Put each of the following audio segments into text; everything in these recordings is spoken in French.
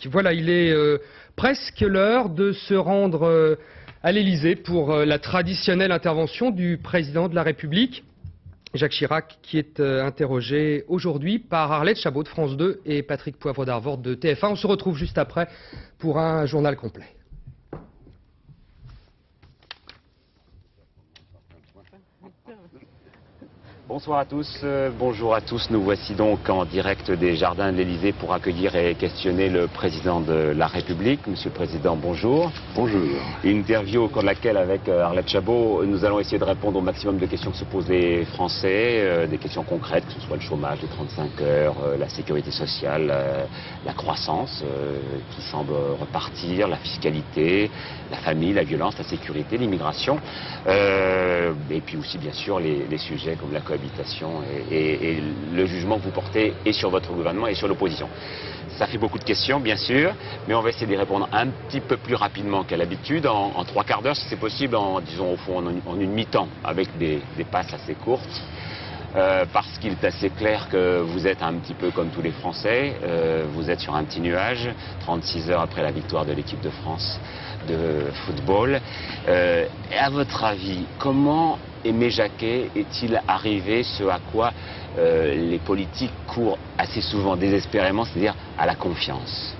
politique. Voilà, il est presque l'heure de se rendre à l'Élysée pour la traditionnelle intervention du président de la République, Jacques Chirac, qui est interrogé aujourd'hui par Arlette Chabot de France 2 et Patrick Poivre d'Arvor de TF1. On se retrouve juste après pour un journal complet. Bonsoir à tous, bonjour à tous. Nous voici donc en direct des jardins de l'Élysée pour accueillir et questionner le président de la République. Monsieur le Président, bonjour. Bonjour. Une interview au cours de laquelle, avec Arlette Chabot, nous allons essayer de répondre au maximum de questions que se posent les Français, des questions concrètes, que ce soit le chômage, les 35 heures, la sécurité sociale, la croissance qui semble repartir, la fiscalité, la famille, la violence, la sécurité, l'immigration, et puis aussi bien sûr les sujets comme la cohabitation et le jugement que vous portez et sur votre gouvernement et sur l'opposition. Ça fait beaucoup de questions, bien sûr, mais on va essayer d'y répondre un petit peu plus rapidement qu'à l'habitude, en 3 quarts d'heure, si c'est possible, disons au fond en une mi-temps, avec des passes assez courtes. Parce qu'il est assez clair que vous êtes un petit peu comme tous les Français, vous êtes sur un petit nuage, 36 heures après la victoire de l'équipe de France de football. Et à votre avis, comment Aimé Jacquet est-il arrivé ce à quoi les politiques courent assez souvent désespérément, c'est-à-dire à la confiance?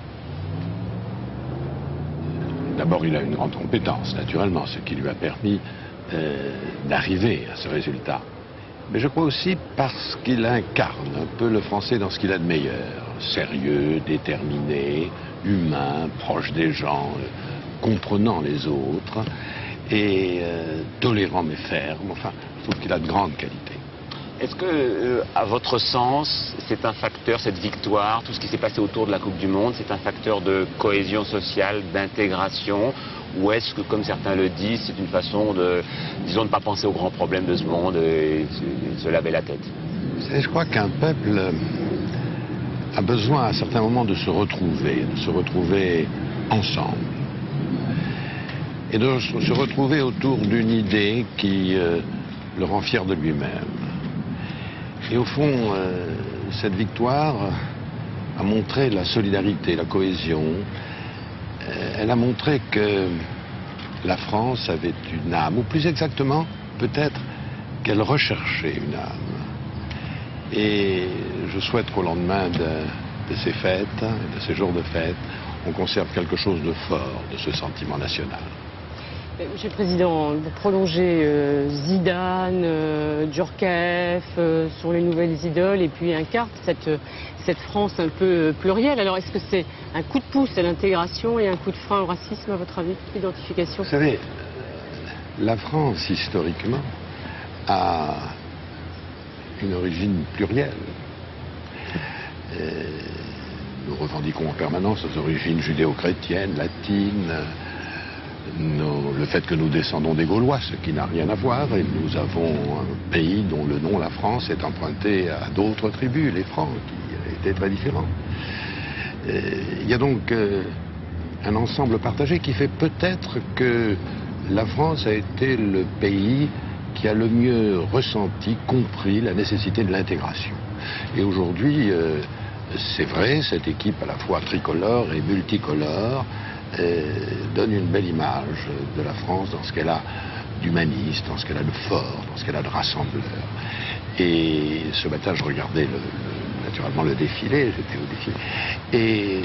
D'abord, il a une grande compétence, naturellement, ce qui lui a permis d'arriver à ce résultat. Mais je crois aussi parce qu'il incarne un peu le français dans ce qu'il a de meilleur. Sérieux, déterminé, humain, proche des gens, comprenant les autres et tolérant mais ferme. Enfin, je trouve qu'il a de grandes qualités. Est-ce que, à votre sens, c'est un facteur, cette victoire, tout ce qui s'est passé autour de la Coupe du Monde, c'est un facteur de cohésion sociale, d'intégration, ou est-ce que, comme certains le disent, c'est une façon de, disons, de ne pas penser aux grands problèmes de ce monde et de se laver la tête? Je crois qu'un peuple a besoin à certains moments de se retrouver ensemble. Et de se retrouver autour d'une idée qui le rend fier de lui-même. Et au fond, cette victoire a montré la solidarité, la cohésion. Elle a montré que la France avait une âme, ou plus exactement, peut-être qu'elle recherchait une âme. Et je souhaite qu'au lendemain de ces fêtes, de ces jours de fête, on conserve quelque chose de fort de ce sentiment national. Monsieur le Président, vous prolongez Zidane, Djorkaeff sur les nouvelles idoles et puis incarne cette France un peu plurielle. Alors est-ce que c'est un coup de pouce à l'intégration et un coup de frein au racisme à votre avis, l'identification? Vous savez, la France historiquement a une origine plurielle. Nous revendiquons en permanence nos origines judéo-chrétiennes, latines, le fait que nous descendons des Gaulois, ce qui n'a rien à voir, et nous avons un pays dont le nom, la France, est emprunté à d'autres tribus, les Francs, qui étaient très différents. Il y a donc un ensemble partagé qui fait peut-être que la France a été le pays qui a le mieux ressenti, compris la nécessité de l'intégration. Et aujourd'hui, c'est vrai, cette équipe à la fois tricolore et multicolore donne une belle image de la France dans ce qu'elle a d'humaniste, dans ce qu'elle a de fort, dans ce qu'elle a de rassembleur. Et ce matin, je regardais naturellement le défilé, j'étais au défilé, et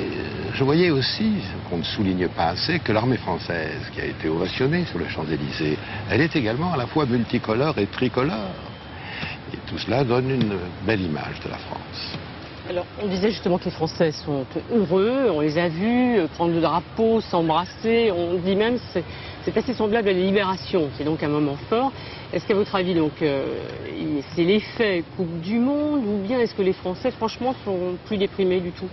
je voyais aussi, qu'on ne souligne pas assez, que l'armée française qui a été ovationnée sur les Champs-Élysées, elle est également à la fois multicolore et tricolore. Et tout cela donne une belle image de la France. Alors, on disait justement que les Français sont heureux, on les a vus prendre le drapeau, s'embrasser, on dit même que c'est assez semblable à la Libération, c'est donc un moment fort. Est-ce qu'à votre avis, donc, c'est l'effet Coupe du Monde, ou bien est-ce que les Français, franchement, sont plus déprimés du tout?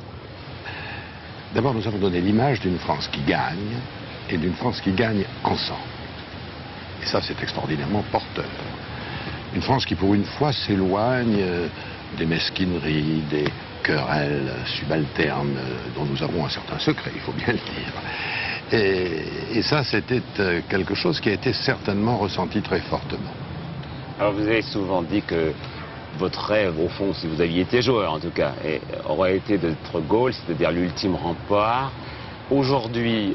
D'abord, nous avons donné l'image d'une France qui gagne, et d'une France qui gagne ensemble. Et ça, c'est extraordinairement porteur. Une France qui, pour une fois, s'éloigne des mesquineries, des querelles subalternes dont nous avons un certain secret, il faut bien le dire. Et ça, c'était quelque chose qui a été certainement ressenti très fortement. Alors vous avez souvent dit que votre rêve, au fond, si vous aviez été joueur en tout cas, aurait été d'être goal, c'est-à-dire l'ultime rempart. Aujourd'hui,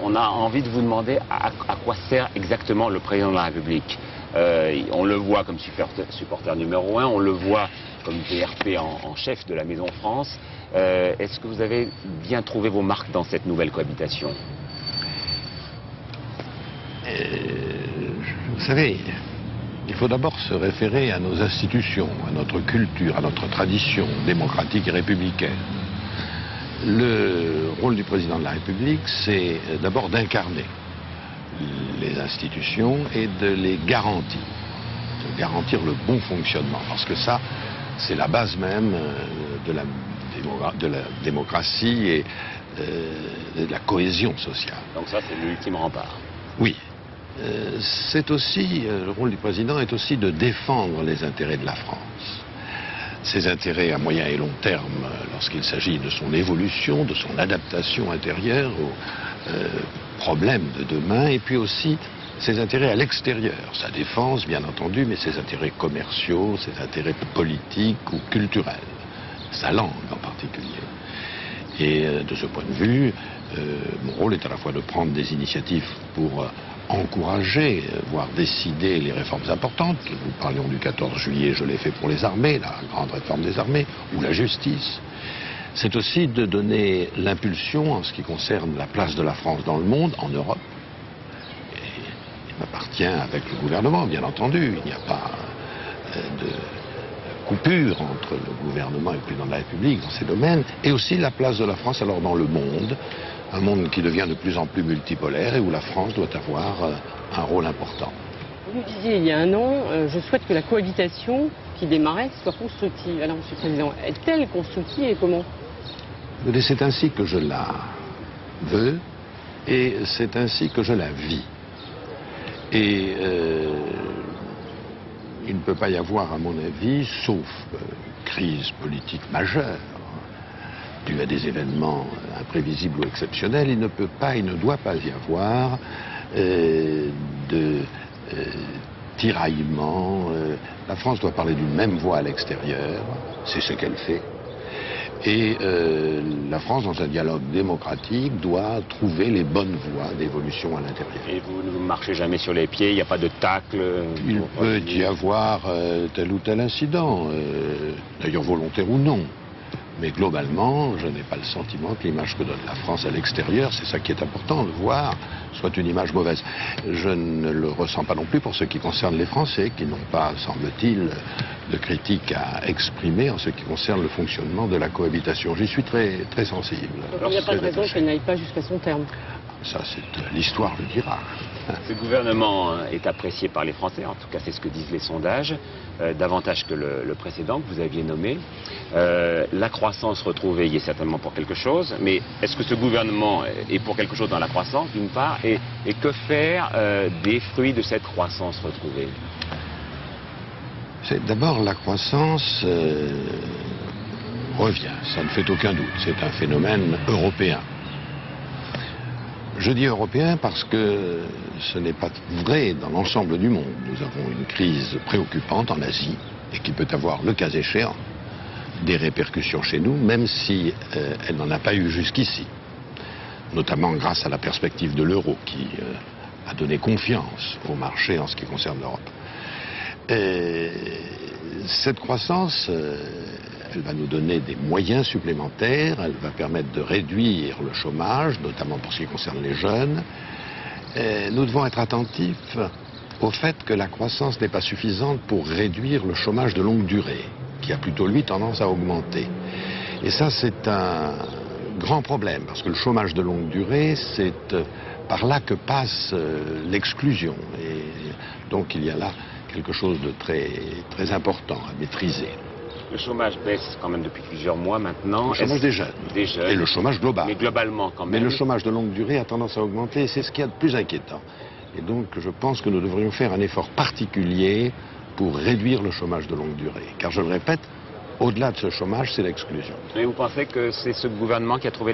on a envie de vous demander à quoi sert exactement le président de la République. On le voit comme supporter numéro 1, on le voit comme VRP en chef de la Maison France. Est-ce que vous avez bien trouvé vos marques dans cette nouvelle cohabitation? Vous savez, il faut d'abord se référer à nos institutions, à notre culture, à notre tradition démocratique et républicaine. Le rôle du président de la République, c'est d'abord d'incarner les institutions et de les garantir, de garantir le bon fonctionnement, parce que ça, c'est la base même de la démocratie et de la cohésion sociale. Donc ça, c'est l'ultime rempart. Oui. C'est aussi, le rôle du président est aussi de défendre les intérêts de la France. Ses intérêts à moyen et long terme, lorsqu'il s'agit de son évolution, de son adaptation intérieure aux problèmes de demain, et puis aussi ses intérêts à l'extérieur, sa défense bien entendu, mais ses intérêts commerciaux, ses intérêts politiques ou culturels, sa langue en particulier. Et de ce point de vue, mon rôle est à la fois de prendre des initiatives pour encourager, voire décider les réformes importantes. Nous parlions du 14 juillet, je l'ai fait pour les armées, la grande réforme des armées, ou la justice. C'est aussi de donner l'impulsion en ce qui concerne la place de la France dans le monde, en Europe. Et il m'appartient avec le gouvernement, bien entendu. Il n'y a pas de coupure entre le gouvernement et le président de la République dans ces domaines. Et aussi la place de la France alors dans le monde. Un monde qui devient de plus en plus multipolaire et où la France doit avoir un rôle important. Vous disiez il y a un an, je souhaite que la cohabitation qui démarrait soit constructive. Alors, Monsieur le Président, est-elle constructive et comment? C'est ainsi que je la veux et c'est ainsi que je la vis. Et il ne peut pas y avoir, à mon avis, sauf crise politique majeure, dû à des événements imprévisibles ou exceptionnels, il ne peut pas, il ne doit pas y avoir de tiraillement. La France doit parler d'une même voix à l'extérieur, c'est ce qu'elle fait. Et la France, dans un dialogue démocratique, doit trouver les bonnes voies d'évolution à l'intérieur. Et vous ne marchez jamais sur les pieds, il n'y a pas de tacle? Il peut y avoir tel ou tel incident, d'ailleurs volontaire ou non. Mais globalement, je n'ai pas le sentiment que l'image que donne la France à l'extérieur, c'est ça qui est important de voir, soit une image mauvaise. Je ne le ressens pas non plus pour ce qui concerne les Français, qui n'ont pas, semble-t-il, de critiques à exprimer en ce qui concerne le fonctionnement de la cohabitation. J'y suis très, très sensible. Il n'y a pas de raison qu'elle n'aille pas jusqu'à son terme. Ça, l'histoire le dira. Ce gouvernement est apprécié par les Français, en tout cas c'est ce que disent les sondages, davantage que le précédent que vous aviez nommé. La croissance retrouvée y est certainement pour quelque chose, mais est-ce que ce gouvernement est pour quelque chose dans la croissance, d'une part, et que faire des fruits de cette croissance retrouvée? D'abord, la croissance revient, ça ne fait aucun doute, c'est un phénomène européen. Je dis européen parce que ce n'est pas vrai dans l'ensemble du monde. Nous avons une crise préoccupante en Asie et qui peut avoir, le cas échéant, des répercussions chez nous, même si elle n'en a pas eu jusqu'ici. Notamment grâce à la perspective de l'euro qui a donné confiance au marché en ce qui concerne l'Europe. Cette croissance, elle va nous donner des moyens supplémentaires, elle va permettre de réduire le chômage, notamment pour ce qui concerne les jeunes. Nous devons être attentifs au fait que la croissance n'est pas suffisante pour réduire le chômage de longue durée, qui a plutôt, lui, tendance à augmenter. Et ça, c'est un grand problème, parce que le chômage de longue durée, c'est par là que passe l'exclusion. Et donc, il y a là quelque chose de très, très important à maîtriser. Le chômage baisse quand même depuis plusieurs mois maintenant. Le chômage des jeunes. Et le chômage global. Mais globalement quand même. Mais le chômage de longue durée a tendance à augmenter et c'est ce qu'il y a de plus inquiétant. Et donc je pense que nous devrions faire un effort particulier pour réduire le chômage de longue durée. Car je le répète, au-delà de ce chômage, c'est l'exclusion. Mais vous pensez que c'est ce gouvernement qui a trouvé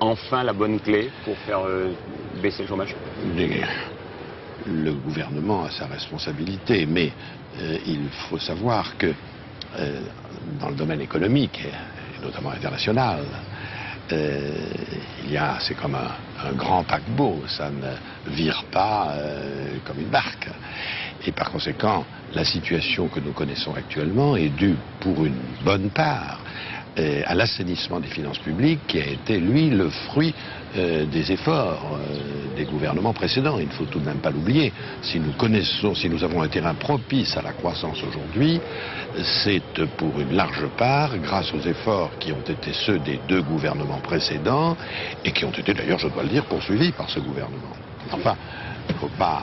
enfin la bonne clé pour faire baisser le chômage? le gouvernement a sa responsabilité, mais il faut savoir que dans le domaine économique, et notamment international, c'est comme un grand paquebot, ça ne vire pas comme une barque. Et par conséquent, la situation que nous connaissons actuellement est due pour une bonne part à l'assainissement des finances publiques qui a été, lui, le fruit des efforts des gouvernements précédents. Il ne faut tout de même pas l'oublier. Si nous avons un terrain propice à la croissance aujourd'hui, c'est pour une large part grâce aux efforts qui ont été ceux des deux gouvernements précédents et qui ont été d'ailleurs, je dois le dire, poursuivis par ce gouvernement. Enfin, il ne faut pas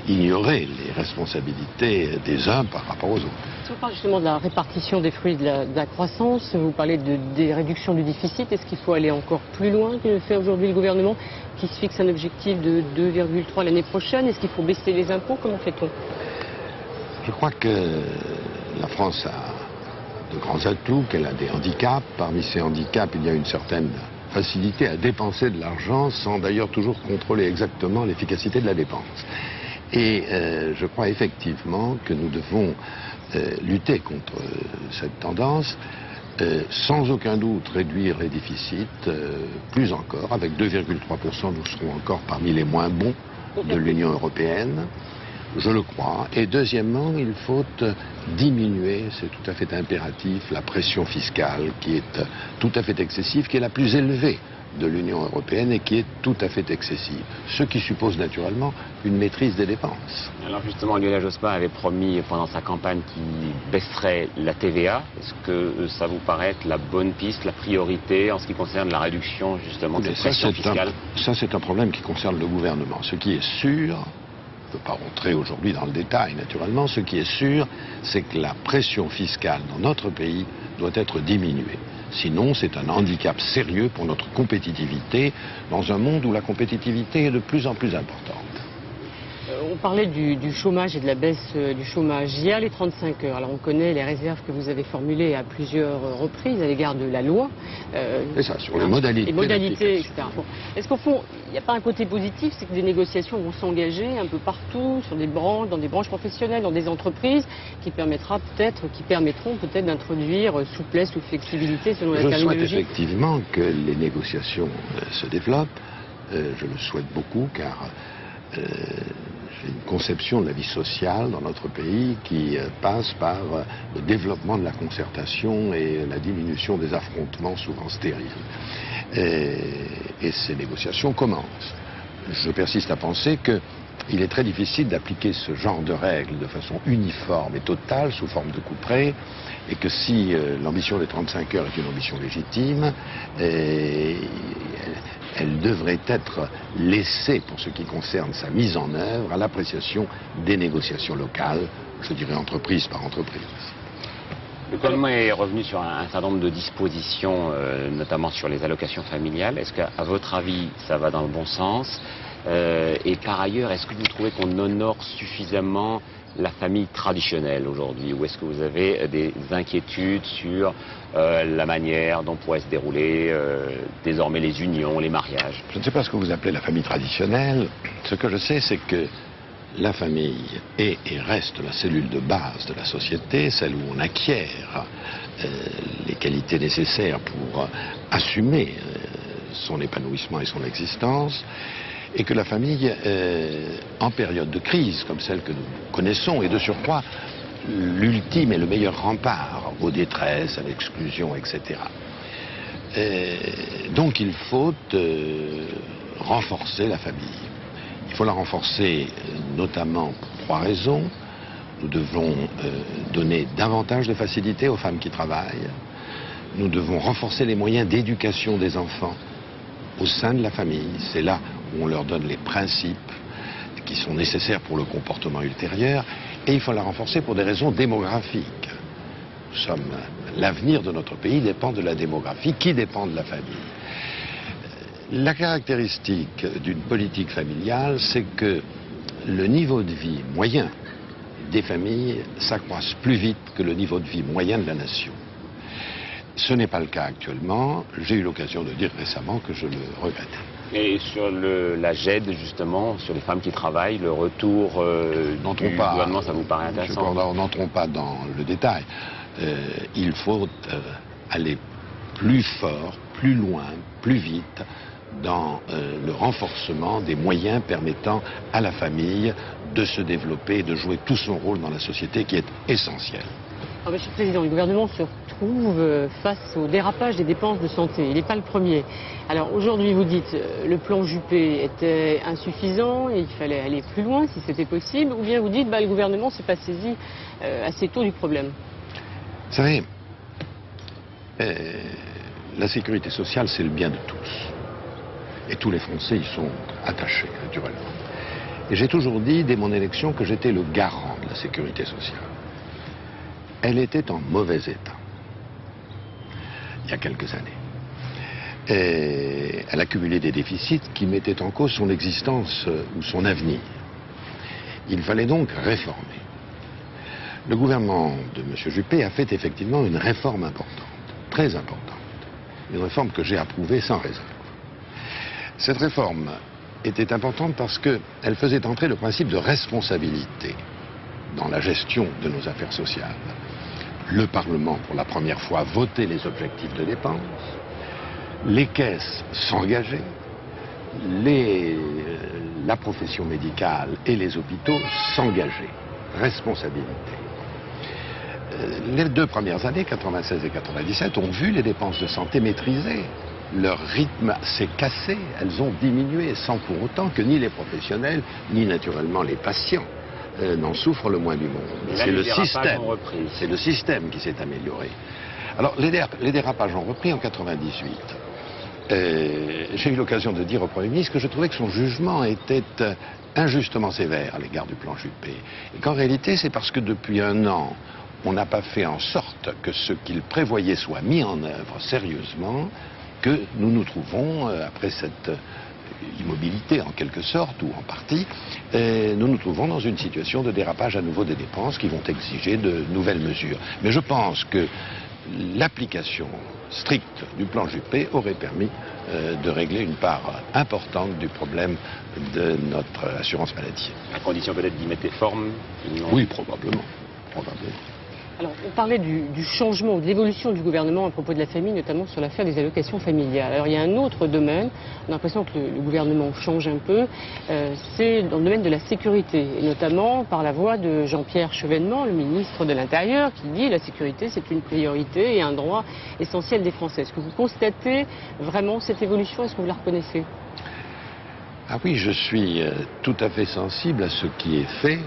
ignorer les responsabilités des uns par rapport aux autres. Si on parle justement de la répartition des fruits de la croissance, vous parlez des réductions du déficit, est-ce qu'il faut aller encore plus loin que le fait aujourd'hui le gouvernement qui se fixe un objectif de 2,3 l'année prochaine? Est-ce qu'il faut baisser les impôts? Comment fait-on? Je crois que la France a de grands atouts, qu'elle a des handicaps. Parmi ces handicaps, il y a une certaine facilité à dépenser de l'argent sans d'ailleurs toujours contrôler exactement l'efficacité de la dépense. Et je crois effectivement que nous devons lutter contre cette tendance, sans aucun doute réduire les déficits, plus encore, avec 2,3%, nous serons encore parmi les moins bons de l'Union européenne, je le crois. Et deuxièmement, il faut diminuer, c'est tout à fait impératif, la pression fiscale qui est tout à fait excessive, qui est la plus élevée de l'Union européenne et qui est tout à fait excessive. Ce qui suppose naturellement une maîtrise des dépenses. Alors justement, Lionel Jospin avait promis pendant sa campagne qu'il baisserait la TVA. Est-ce que ça vous paraît être la bonne piste, la priorité en ce qui concerne la réduction justement de cette pression fiscale? Ça, c'est un problème qui concerne le gouvernement. Ce qui est sûr, je ne peux pas rentrer aujourd'hui dans le détail naturellement, ce qui est sûr, c'est que la pression fiscale dans notre pays doit être diminuée. Sinon, c'est un handicap sérieux pour notre compétitivité dans un monde où la compétitivité est de plus en plus importante. On parlait du chômage et de la baisse du chômage. Hier, les 35 heures. Alors, on connaît les réserves que vous avez formulées à plusieurs reprises à l'égard de la loi. C'est ça, sur les modalités. Les modalités, etc. Bon. Est-ce qu'au fond, il n'y a pas un côté positif, c'est que des négociations vont s'engager un peu partout, sur des branches, dans des branches professionnelles, dans des entreprises, qui permettront peut-être d'introduire souplesse ou flexibilité selon la terminologie? Je souhaite effectivement que les négociations se développent. Je le souhaite beaucoup, car j'ai une conception de la vie sociale dans notre pays qui passe par le développement de la concertation et la diminution des affrontements souvent stériles. Et ces négociations commencent. Je persiste à penser qu'il est très difficile d'appliquer ce genre de règles de façon uniforme et totale sous forme de couperet, et que si l'ambition des 35 heures est une ambition légitime, elle devrait être laissée, pour ce qui concerne sa mise en œuvre, à l'appréciation des négociations locales, je dirais entreprise par entreprise. Le gouvernement est revenu sur un certain nombre de dispositions, notamment sur les allocations familiales. Est-ce qu'à votre avis, ça va dans le bon sens? Et par ailleurs, est-ce que vous trouvez qu'on honore suffisamment la famille traditionnelle aujourd'hui, ou est-ce que vous avez des inquiétudes sur la manière dont pourraient se dérouler désormais les unions, les mariages? Je ne sais pas ce que vous appelez la famille traditionnelle. Ce que je sais, c'est que la famille est et reste la cellule de base de la société, celle où on acquiert les qualités nécessaires pour assumer son épanouissement et son existence. Et que la famille, en période de crise comme celle que nous connaissons, est de surcroît l'ultime et le meilleur rempart aux détresses, à l'exclusion, etc. Donc il faut renforcer la famille. Il faut la renforcer notamment pour 3 raisons. Nous devons donner davantage de facilité aux femmes qui travaillent. Nous devons renforcer les moyens d'éducation des enfants au sein de la famille. C'est là où on leur donne les principes qui sont nécessaires pour le comportement ultérieur, et il faut la renforcer pour des raisons démographiques. L'avenir de notre pays dépend de la démographie, qui dépend de la famille. La caractéristique d'une politique familiale, c'est que le niveau de vie moyen des familles s'accroisse plus vite que le niveau de vie moyen de la nation. Ce n'est pas le cas actuellement. J'ai eu l'occasion de dire récemment que je le regrettais. Et sur la GED, justement, sur les femmes qui travaillent, le retour du gouvernement, ça vous paraît intéressant? N'entrons pas dans le détail. Il faut aller plus fort, plus loin, plus vite dans le renforcement des moyens permettant à la famille de se développer et de jouer tout son rôle dans la société qui est essentiel. Alors, Monsieur le Président, le gouvernement se retrouve face au dérapage des dépenses de santé. Il n'est pas le premier. Alors aujourd'hui, vous dites le plan Juppé était insuffisant et il fallait aller plus loin si c'était possible, ou bien vous dites le gouvernement ne s'est pas saisi assez tôt du problème. Vous savez, la sécurité sociale, c'est le bien de tous. Et tous les Français y sont attachés, naturellement. Et j'ai toujours dit, dès mon élection, que j'étais le garant de la sécurité sociale. Elle était en mauvais état, il y a quelques années. Et elle accumulait des déficits qui mettaient en cause son existence ou son avenir. Il fallait donc réformer. Le gouvernement de M. Juppé a fait effectivement une réforme importante, très importante. Une réforme que j'ai approuvée sans réserve. Cette réforme était importante parce qu'elle faisait entrer le principe de responsabilité dans la gestion de nos affaires sociales. Le Parlement, pour la première fois, votait les objectifs de dépenses, les caisses s'engageaient, la profession médicale et les hôpitaux s'engageaient. Responsabilité. Les 2 premières années, 96 et 97, ont vu les dépenses de santé maîtrisées. Leur rythme s'est cassé, elles ont diminué, sans pour autant que ni les professionnels, ni naturellement les patients n'en souffrent le moins du monde. C'est le système qui s'est amélioré. Alors, les dérapages ont repris en 98. J'ai eu l'occasion de dire au Premier ministre que je trouvais que son jugement était injustement sévère à l'égard du plan Juppé. Et qu'en réalité, c'est parce que depuis 1 an, on n'a pas fait en sorte que ce qu'il prévoyait soit mis en œuvre sérieusement, que nous nous trouvons, après cette immobilité en quelque sorte, ou en partie, nous nous trouvons dans une situation de dérapage à nouveau des dépenses qui vont exiger de nouvelles mesures. Mais je pense que l'application stricte du plan Juppé aurait permis de régler une part importante du problème de notre assurance maladie. À condition peut-être d'y mettre des formes? Oui, probablement. Alors, on parlait du changement, de l'évolution du gouvernement à propos de la famille, notamment sur l'affaire des allocations familiales. Alors, il y a un autre domaine, on a l'impression que le gouvernement change un peu, c'est dans le domaine de la sécurité, et notamment par la voix de Jean-Pierre Chevènement, le ministre de l'Intérieur, qui dit la sécurité c'est une priorité et un droit essentiel des Français. Est-ce que vous constatez vraiment cette évolution? Est-ce que vous la reconnaissez? Ah oui, je suis tout à fait sensible à ce qui est fait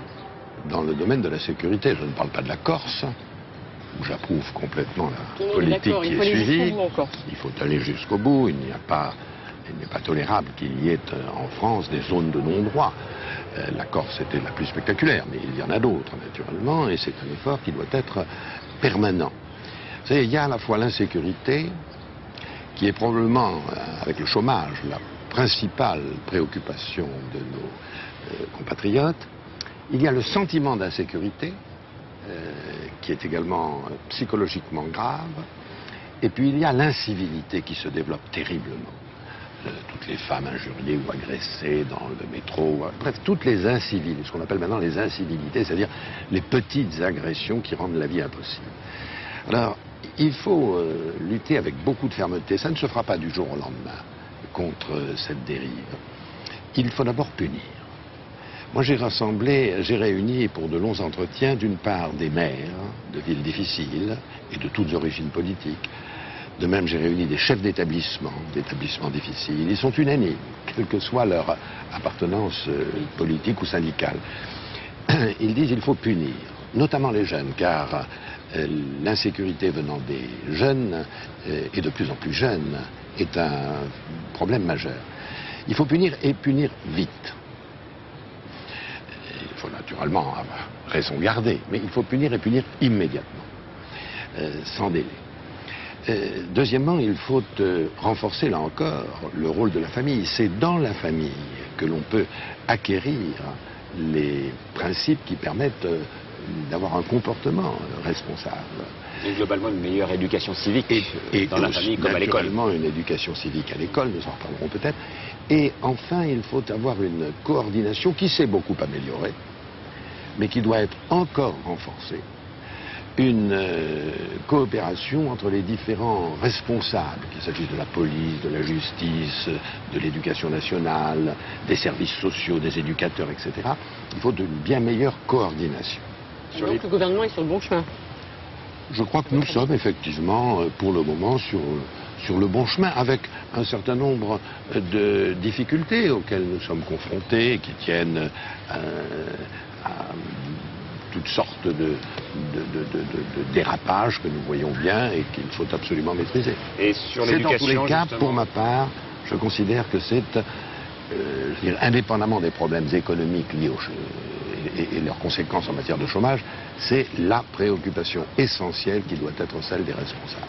dans le domaine de la sécurité. Je ne parle pas de la Corse, où j'approuve complètement la politique qui est suivie. Il faut aller jusqu'au bout. Il n'est pas tolérable qu'il y ait en France des zones de non-droit. La Corse était la plus spectaculaire, mais il y en a d'autres, naturellement, et c'est un effort qui doit être permanent. Vous savez, il y a à la fois l'insécurité, qui est probablement, avec le chômage, la principale préoccupation de nos compatriotes. Il y a le sentiment d'insécurité, qui est également psychologiquement grave. Et puis il y a l'incivilité qui se développe terriblement. Toutes les femmes injuriées ou agressées dans le métro, bref, toutes les incivilités, ce qu'on appelle maintenant les incivilités, c'est-à-dire les petites agressions qui rendent la vie impossible. Alors, il faut lutter avec beaucoup de fermeté. Ça ne se fera pas du jour au lendemain contre cette dérive. Il faut d'abord punir. Moi, j'ai réuni pour de longs entretiens, d'une part, des maires de villes difficiles et de toutes origines politiques. De même, j'ai réuni des chefs d'établissements difficiles. Ils sont unanimes, quelle que soit leur appartenance politique ou syndicale. Ils disent qu'il faut punir, notamment les jeunes, car l'insécurité venant des jeunes, et de plus en plus jeunes, est un problème majeur. Il faut punir et punir vite. Il faut naturellement avoir raison garder, mais il faut punir et punir immédiatement, sans délai. Deuxièmement, il faut renforcer, là encore, le rôle de la famille. C'est dans la famille que l'on peut acquérir les principes qui permettent d'avoir un comportement responsable. Et globalement, une meilleure éducation civique dans la famille comme à l'école. Naturellement, une éducation civique à l'école, nous en reparlerons peut-être. Et enfin, il faut avoir une coordination qui s'est beaucoup améliorée, mais qui doit être encore renforcée. Une coopération entre les différents responsables, qu'il s'agisse de la police, de la justice, de l'éducation nationale, des services sociaux, des éducateurs, etc. Il faut de bien meilleure coordination. Donc le gouvernement est sur le bon chemin. Je crois que nous sommes effectivement, pour le moment, sur le bon chemin, avec un certain nombre de difficultés auxquelles nous sommes confrontés, qui tiennent à toutes sortes de dérapages que nous voyons bien et qu'il faut absolument maîtriser. Et sur C'est dans tous les cas, justement, pour ma part, je considère que c'est, indépendamment des problèmes économiques liés et leurs conséquences en matière de chômage, c'est la préoccupation essentielle qui doit être celle des responsables.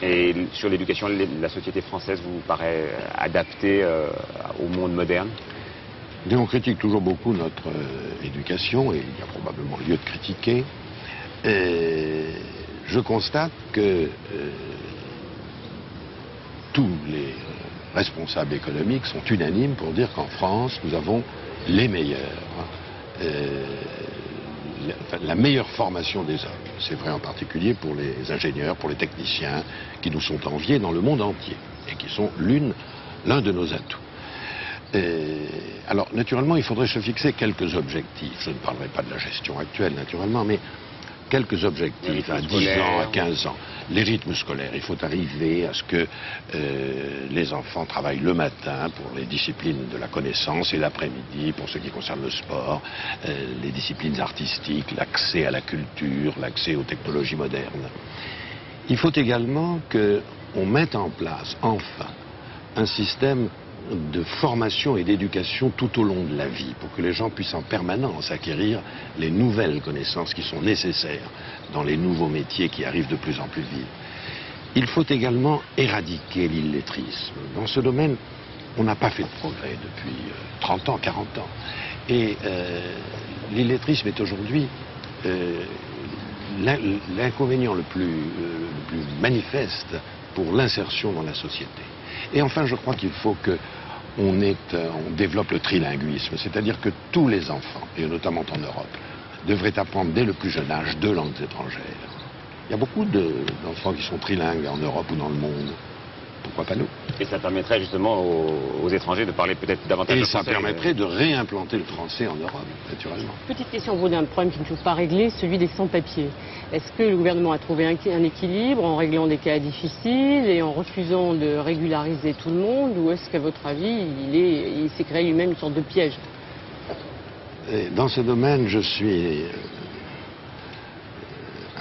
Et sur l'éducation, la société française vous paraît adaptée au monde moderne? On critique toujours beaucoup notre éducation, et il y a probablement lieu de critiquer. Je constate que tous les responsables économiques sont unanimes pour dire qu'en France, nous avons les meilleurs, la meilleure formation des hommes. C'est vrai en particulier pour les ingénieurs, pour les techniciens, qui nous sont enviés dans le monde entier, et qui sont l'un de nos atouts. Alors, naturellement, il faudrait se fixer quelques objectifs. Je ne parlerai pas de la gestion actuelle, naturellement, mais quelques objectifs à 10 ans, à 15 ans. Les rythmes scolaires, il faut arriver à ce que les enfants travaillent le matin pour les disciplines de la connaissance et l'après-midi pour ce qui concerne le sport, les disciplines artistiques, l'accès à la culture, l'accès aux technologies modernes. Il faut également qu'on mette en place, enfin, un système de formation et d'éducation tout au long de la vie, pour que les gens puissent en permanence acquérir les nouvelles connaissances qui sont nécessaires dans les nouveaux métiers qui arrivent de plus en plus vite. Il faut également éradiquer l'illettrisme. Dans ce domaine, on n'a pas fait de progrès depuis 30 ans, 40 ans. Et l'illettrisme est aujourd'hui l'inconvénient le plus manifeste pour l'insertion dans la société. Et enfin, je crois qu'il faut qu'on développe le trilinguisme, c'est-à-dire que tous les enfants, et notamment en Europe, devraient apprendre dès le plus jeune âge 2 langues étrangères. Il y a beaucoup d'enfants qui sont trilingues en Europe ou dans le monde. Pourquoi pas nous? Et ça permettrait justement aux étrangers de parler peut-être davantage le français. Et ça permettrait de réimplanter le français en Europe, naturellement. Petite question, vous, d'un problème qui ne trouve pas réglé, celui des sans-papiers. Est-ce que le gouvernement a trouvé un équilibre en réglant des cas difficiles et en refusant de régulariser tout le monde, ou est-ce qu'à votre avis, il s'est créé lui-même une sorte de piège? Dans ce domaine, je suis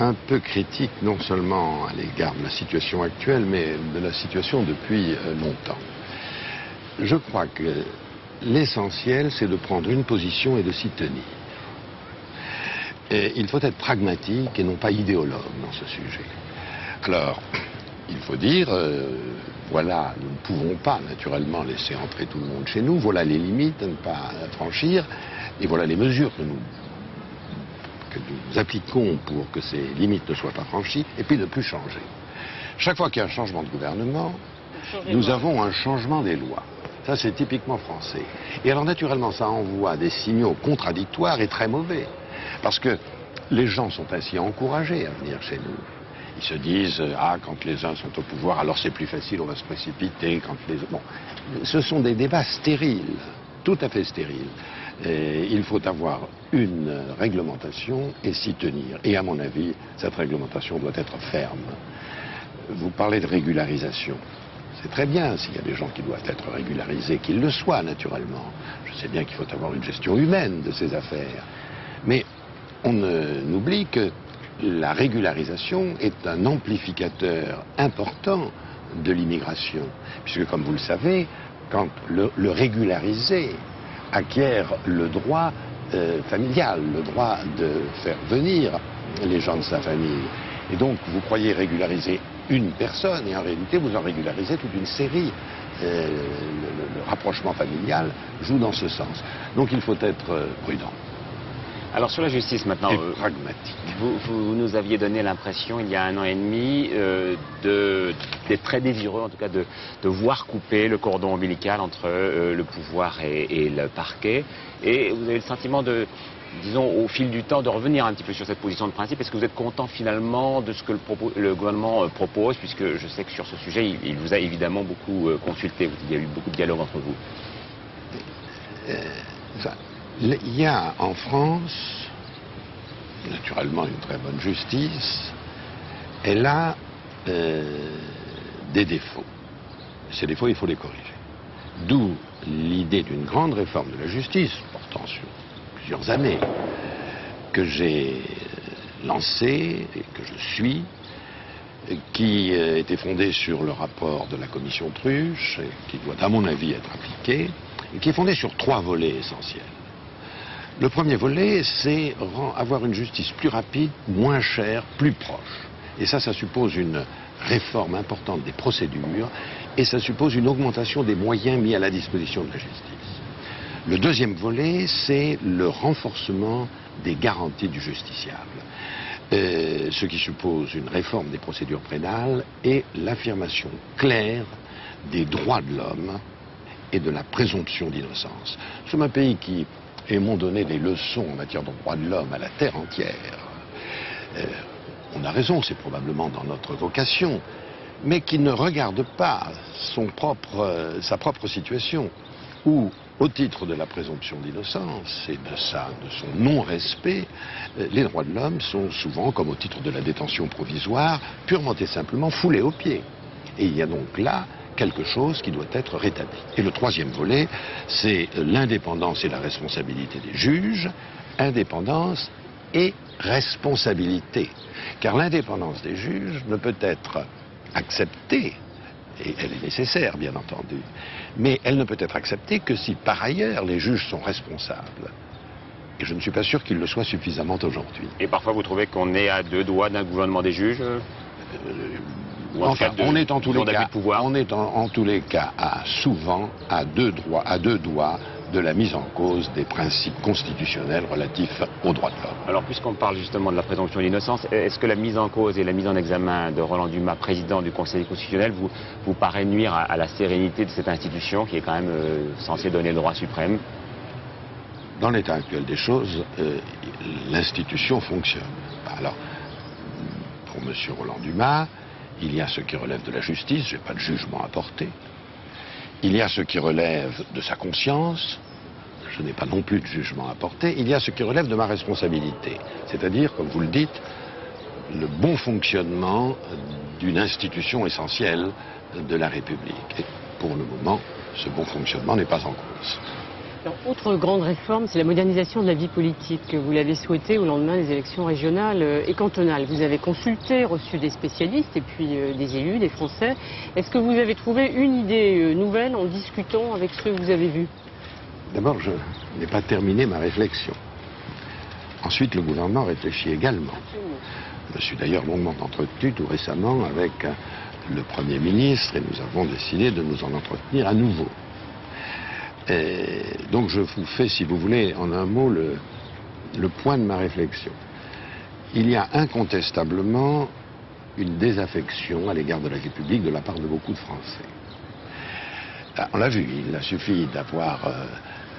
un peu critique, non seulement à l'égard de la situation actuelle, mais de la situation depuis longtemps. Je crois que l'essentiel, c'est de prendre une position et de s'y tenir. Et il faut être pragmatique et non pas idéologue dans ce sujet. Alors, il faut dire, voilà, nous ne pouvons pas naturellement laisser entrer tout le monde chez nous, voilà les limites à ne pas franchir, et voilà les mesures que nous appliquons pour que ces limites ne soient pas franchies, et puis ne plus changer. Chaque fois qu'il y a un changement de gouvernement, nous avons un changement des lois. Ça, c'est typiquement français. Et alors, naturellement, ça envoie des signaux contradictoires et très mauvais. Parce que les gens sont ainsi encouragés à venir chez nous. Ils se disent, quand les uns sont au pouvoir, alors c'est plus facile, on va se précipiter. Bon, ce sont des débats stériles, tout à fait stériles. Et il faut avoir une réglementation et s'y tenir. Et à mon avis, cette réglementation doit être ferme. Vous parlez de régularisation. C'est très bien s'il y a des gens qui doivent être régularisés, qu'ils le soient naturellement. Je sais bien qu'il faut avoir une gestion humaine de ces affaires. Mais on oublie que la régularisation est un amplificateur important de l'immigration. Puisque, comme vous le savez, quand le régularisé acquiert le droit familial, le droit de faire venir les gens de sa famille. Et donc, vous croyez régulariser une personne, et en réalité, vous en régularisez toute une série. Le rapprochement familial joue dans ce sens. Donc, il faut être prudent. Alors sur la justice maintenant, et pragmatique. vous nous aviez donné l'impression il y a 1 an et demi d'être très désireux en tout cas de voir couper le cordon ombilical entre le pouvoir et le parquet. Et vous avez le sentiment de, disons, au fil du temps, de revenir un petit peu sur cette position de principe. Est-ce que vous êtes content finalement de ce que le gouvernement propose, puisque je sais que sur ce sujet, il vous a évidemment beaucoup consulté, il y a eu beaucoup de dialogue entre vous. Il y a en France, naturellement, une très bonne justice. Elle a des défauts. Ces défauts, il faut les corriger. D'où l'idée d'une grande réforme de la justice, portant sur plusieurs années, que j'ai lancée et que je suis, qui était fondée sur le rapport de la commission Truche, et qui doit, à mon avis, être appliquée, et qui est fondée sur 3 volets essentiels. Le premier volet, c'est avoir une justice plus rapide, moins chère, plus proche. Et ça suppose une réforme importante des procédures, et ça suppose une augmentation des moyens mis à la disposition de la justice. Le deuxième volet, c'est le renforcement des garanties du justiciable. Ce qui suppose une réforme des procédures pénales et l'affirmation claire des droits de l'homme et de la présomption d'innocence. Nous sommes un pays qui aimons donner des leçons en matière de droits de l'homme à la terre entière. On a raison, c'est probablement dans notre vocation, mais qui ne regarde pas sa propre situation, où, au titre de la présomption d'innocence et de son non-respect, les droits de l'homme sont souvent, comme au titre de la détention provisoire, purement et simplement foulés aux pieds. Et il y a donc là quelque chose qui doit être rétabli. Et le troisième volet, c'est l'indépendance et la responsabilité des juges, indépendance et responsabilité. Car l'indépendance des juges ne peut être acceptée, et elle est nécessaire bien entendu, mais elle ne peut être acceptée que si par ailleurs les juges sont responsables. Et je ne suis pas sûr qu'ils le soient suffisamment aujourd'hui. Et parfois vous trouvez qu'on est à 2 doigts d'un gouvernement des juges Enfin, on est en tous les cas, souvent à deux doigts de la mise en cause des principes constitutionnels relatifs aux droits de l'homme. Alors, puisqu'on parle justement de la présomption d'innocence, est-ce que la mise en cause et la mise en examen de Roland Dumas, président du Conseil constitutionnel, vous paraît nuire à la sérénité de cette institution qui est quand même censée donner le droit suprême? Dans l'état actuel des choses, l'institution fonctionne. Alors, pour M. Roland Dumas, il y a ce qui relève de la justice, je n'ai pas de jugement à porter. Il y a ce qui relève de sa conscience, je n'ai pas non plus de jugement à porter. Il y a ce qui relève de ma responsabilité, c'est-à-dire, comme vous le dites, le bon fonctionnement d'une institution essentielle de la République. Et pour le moment, ce bon fonctionnement n'est pas en cause. Alors, autre grande réforme, c'est la modernisation de la vie politique. Vous l'avez souhaité au lendemain des élections régionales et cantonales. Vous avez consulté, reçu des spécialistes et puis des élus, des Français. Est-ce que vous avez trouvé une idée nouvelle en discutant avec ceux que vous avez vus? D'abord, je n'ai pas terminé ma réflexion. Ensuite, le gouvernement réfléchit également. Je me suis d'ailleurs longuement entretenu tout récemment avec le Premier ministre et nous avons décidé de nous en entretenir à nouveau. Et donc je vous fais, si vous voulez, en un mot, le point de ma réflexion. Il y a incontestablement une désaffection à l'égard de la République de la part de beaucoup de Français. On l'a vu, il a suffi d'avoir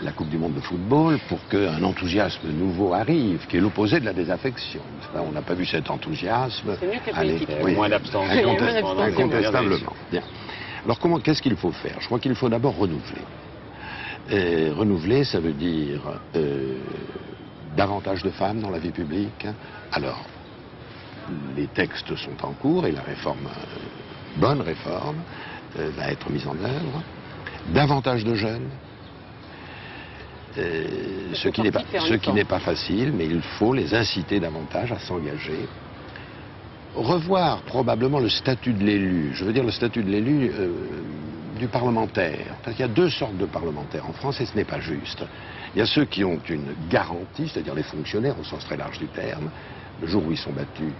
la Coupe du Monde de football pour qu'un enthousiasme nouveau arrive, qui est l'opposé de la désaffection. On n'a pas vu cet enthousiasme. C'est mieux que la politique. Moins d'abstention. Incontestablement. Bien. Alors qu'est-ce qu'il faut faire? Je crois qu'il faut d'abord renouveler. Renouveler, ça veut dire davantage de femmes dans la vie publique. Alors, les textes sont en cours et la réforme, bonne réforme, va être mise en œuvre. Davantage de jeunes, ce qui n'est pas facile, mais il faut les inciter davantage à s'engager. Revoir probablement le statut de l'élu, je veux dire le statut de l'élu du parlementaire. Parce qu'il y a 2 sortes de parlementaires en France et ce n'est pas juste. Il y a ceux qui ont une garantie, c'est-à-dire les fonctionnaires au sens très large du terme. Le jour où ils sont battus,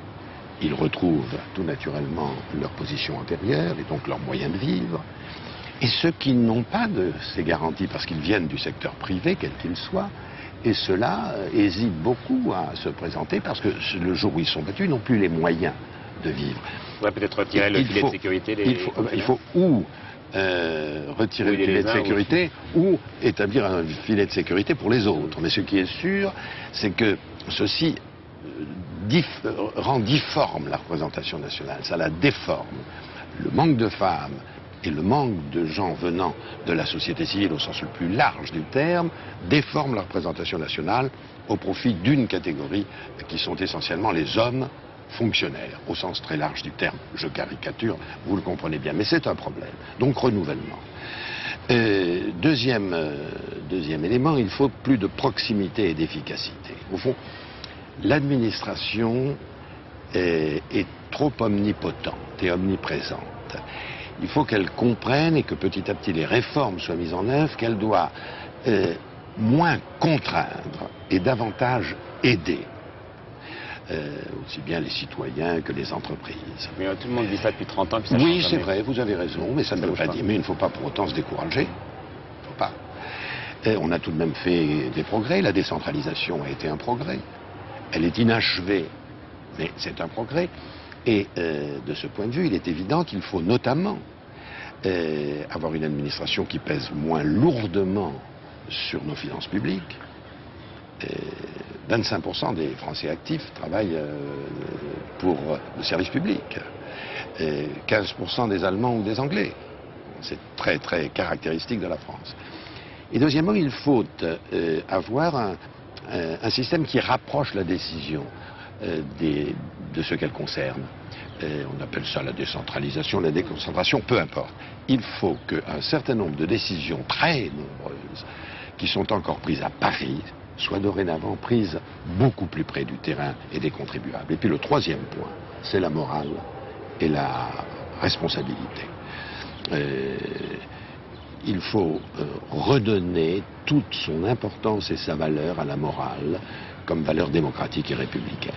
ils retrouvent tout naturellement leur position antérieure et donc leurs moyens de vivre. Et ceux qui n'ont pas de ces garanties parce qu'ils viennent du secteur privé, quel qu'il soit, Et ceux-là hésitent beaucoup à se présenter parce que le jour où ils sont battus, ils n'ont plus les moyens de vivre. Il faudrait peut-être retirer le filet de sécurité. Il faut ou retirer le filet de sécurité ou établir un filet de sécurité pour les autres. Mais ce qui est sûr, c'est que ceci rend difforme la représentation nationale, ça la déforme. Le manque de femmes et le manque de gens venant de la société civile au sens le plus large du terme déforme la représentation nationale au profit d'une catégorie qui sont essentiellement les hommes fonctionnaires, au sens très large du terme. Je caricature, vous le comprenez bien, mais c'est un problème. Donc renouvellement. Deuxième élément, il faut plus de proximité et d'efficacité. Au fond, l'administration est trop omnipotente et omniprésente. Il faut qu'elle comprenne et que petit à petit les réformes soient mises en œuvre, qu'elle doit moins contraindre et davantage aider. Aussi bien les citoyens que les entreprises. Mais tout le monde dit ça depuis 30 ans. Puis ça oui, c'est vrai, vous avez raison, mais ça ne veut pas dire. Mais il ne faut pas pour autant se décourager. Il ne faut pas. On a tout de même fait des progrès. La décentralisation a été un progrès. Elle est inachevée, mais c'est un progrès. Et de ce point de vue, il est évident qu'il faut notamment avoir une administration qui pèse moins lourdement sur nos finances publiques. 25% des Français actifs travaillent pour le service public. 15% des Allemands ou des Anglais. C'est très très caractéristique de la France. Et deuxièmement, il faut avoir un système qui rapproche la décision de ce qu'elle concerne. On appelle ça la décentralisation, la déconcentration, peu importe. Il faut qu'un certain nombre de décisions très nombreuses qui sont encore prises à Paris soient dorénavant prises beaucoup plus près du terrain et des contribuables. Et puis le troisième point, c'est la morale et la responsabilité. Il faut redonner toute son importance et sa valeur à la morale comme valeur démocratique et républicaine.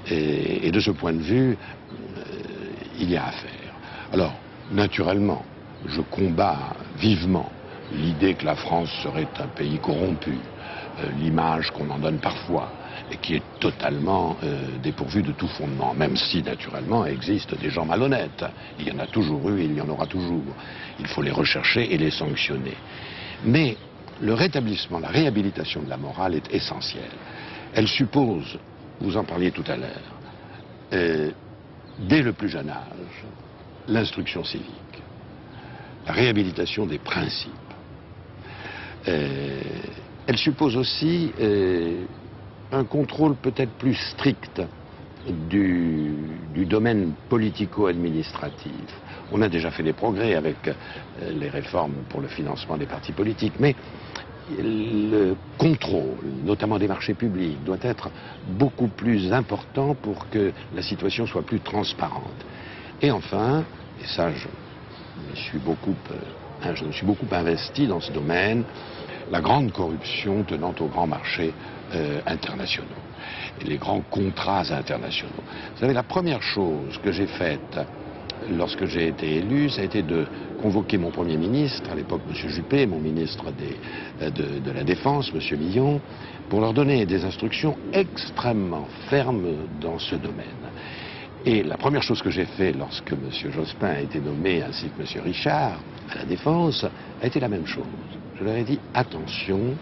Et de ce point de vue, il y a à faire. Alors, naturellement, je combats vivement l'idée que la France serait un pays corrompu, l'image qu'on en donne parfois, et qui est totalement dépourvue de tout fondement, même si, naturellement, il existe des gens malhonnêtes. Il y en a toujours eu et il y en aura toujours. Il faut les rechercher et les sanctionner. Mais le rétablissement, la réhabilitation de la morale est essentielle. Elle suppose, vous en parliez tout à l'heure, dès le plus jeune âge, l'instruction civique, la réhabilitation des principes. Elle suppose aussi un contrôle peut-être plus strict du domaine politico-administratif. On a déjà fait des progrès avec les réformes pour le financement des partis politiques, mais le contrôle, notamment des marchés publics, doit être beaucoup plus important pour que la situation soit plus transparente. Et enfin, et ça je me suis beaucoup investi dans ce domaine, la grande corruption tenant aux grands marchés internationaux et les grands contrats internationaux. Vous savez, la première chose que j'ai faite lorsque j'ai été élu, ça a été de convoquer mon Premier ministre, à l'époque M. Juppé, mon ministre de la Défense, M. Millon, pour leur donner des instructions extrêmement fermes dans ce domaine. Et la première chose que j'ai fait lorsque M. Jospin a été nommé, ainsi que M. Richard, à la Défense, a été la même chose. Je leur ai dit, attention,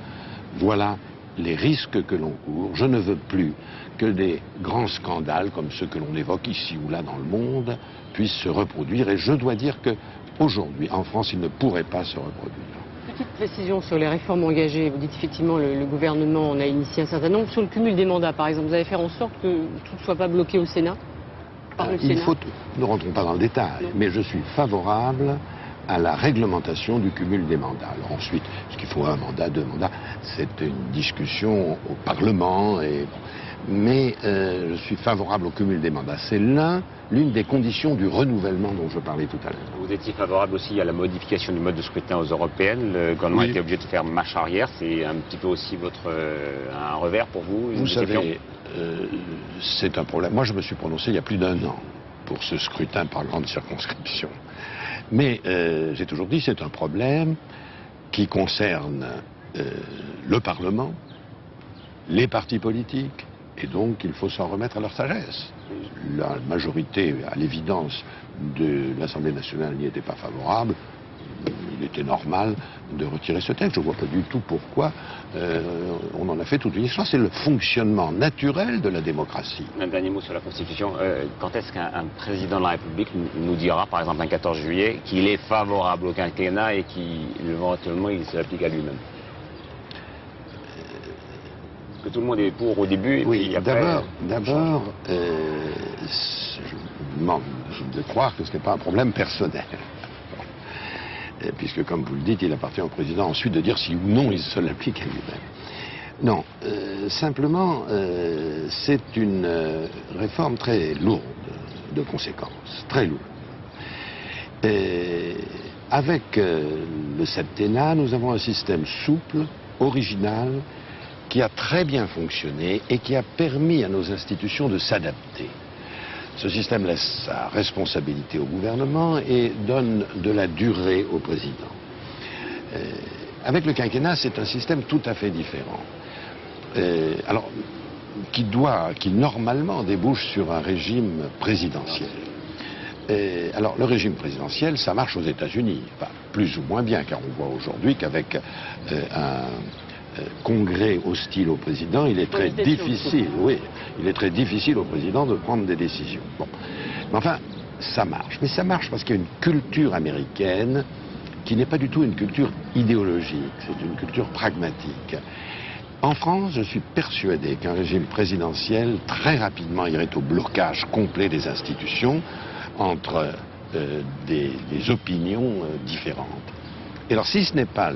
voilà les risques que l'on court. Je ne veux plus que des grands scandales comme ceux que l'on évoque ici ou là dans le monde puissent se reproduire. Et je dois dire qu'aujourd'hui, en France, ils ne pourraient pas se reproduire. Petite précision sur les réformes engagées. Vous dites effectivement le gouvernement en a initié un certain nombre. Sur le cumul des mandats, par exemple, vous allez faire en sorte que tout ne soit pas bloqué au Sénat, par le Sénat. Nous ne rentrons pas dans le détail, mais je suis favorable à la réglementation du cumul des mandats. Alors ensuite, est-ce qu'il faut un mandat, deux mandats? C'est une discussion au Parlement, mais je suis favorable au cumul des mandats. C'est l'une des conditions du renouvellement dont je parlais tout à l'heure. Vous étiez favorable aussi à la modification du mode de scrutin aux européennes. Le gouvernement était obligé de faire marche arrière. C'est un petit peu aussi un revers pour vous? Vous savez, c'est un problème. Moi, je me suis prononcé il y a plus d'1 an pour ce scrutin par grande circonscription. Mais j'ai toujours dit c'est un problème qui concerne le Parlement les partis politiques, et donc il faut s'en remettre à leur sagesse. La majorité, à l'évidence, de l'Assemblée nationale n'y était pas favorable. Il était normal de retirer ce texte. Je ne vois pas du tout pourquoi on en a fait toute une histoire. C'est le fonctionnement naturel de la démocratie. Un dernier mot sur la Constitution. Quand est-ce qu'un président de la République nous dira, par exemple un 14 juillet, qu'il est favorable au quinquennat et qu'éventuellement il s'applique à lui-même? Parce que tout le monde est pour au début et puis après... D'abord, je demande de croire que ce n'est pas un problème personnel. Puisque, comme vous le dites, il appartient au président ensuite de dire si ou non il se l'applique à lui-même. Non, simplement, c'est une réforme très lourde de conséquences, très lourde. Avec le septennat, nous avons un système souple, original, qui a très bien fonctionné et qui a permis à nos institutions de s'adapter. Ce système laisse sa responsabilité au gouvernement et donne de la durée au président. Avec le quinquennat, c'est un système tout à fait différent. Qui normalement débouche sur un régime présidentiel. Alors le régime présidentiel, ça marche aux États-Unis, enfin, plus ou moins bien, car on voit aujourd'hui qu'avec un congrès hostile au président, il est très difficile, au président de prendre des décisions. Bon. Mais enfin, ça marche. Mais ça marche parce qu'il y a une culture américaine qui n'est pas du tout une culture idéologique, c'est une culture pragmatique. En France, je suis persuadé qu'un régime présidentiel très rapidement irait au blocage complet des institutions entre des opinions différentes. Et alors, si ce n'est pas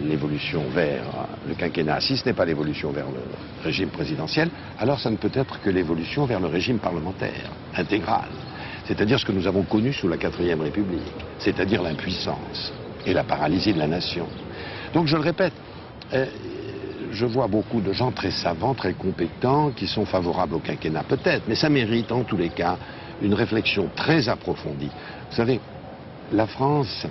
l'évolution vers le quinquennat, si ce n'est pas l'évolution vers le régime présidentiel, alors ça ne peut être que l'évolution vers le régime parlementaire, intégral. C'est-à-dire ce que nous avons connu sous la 4e République, c'est-à-dire l'impuissance et la paralysie de la nation. Donc, je le répète, je vois beaucoup de gens très savants, très compétents, qui sont favorables au quinquennat, peut-être, mais ça mérite en tous les cas une réflexion très approfondie. Vous savez, la France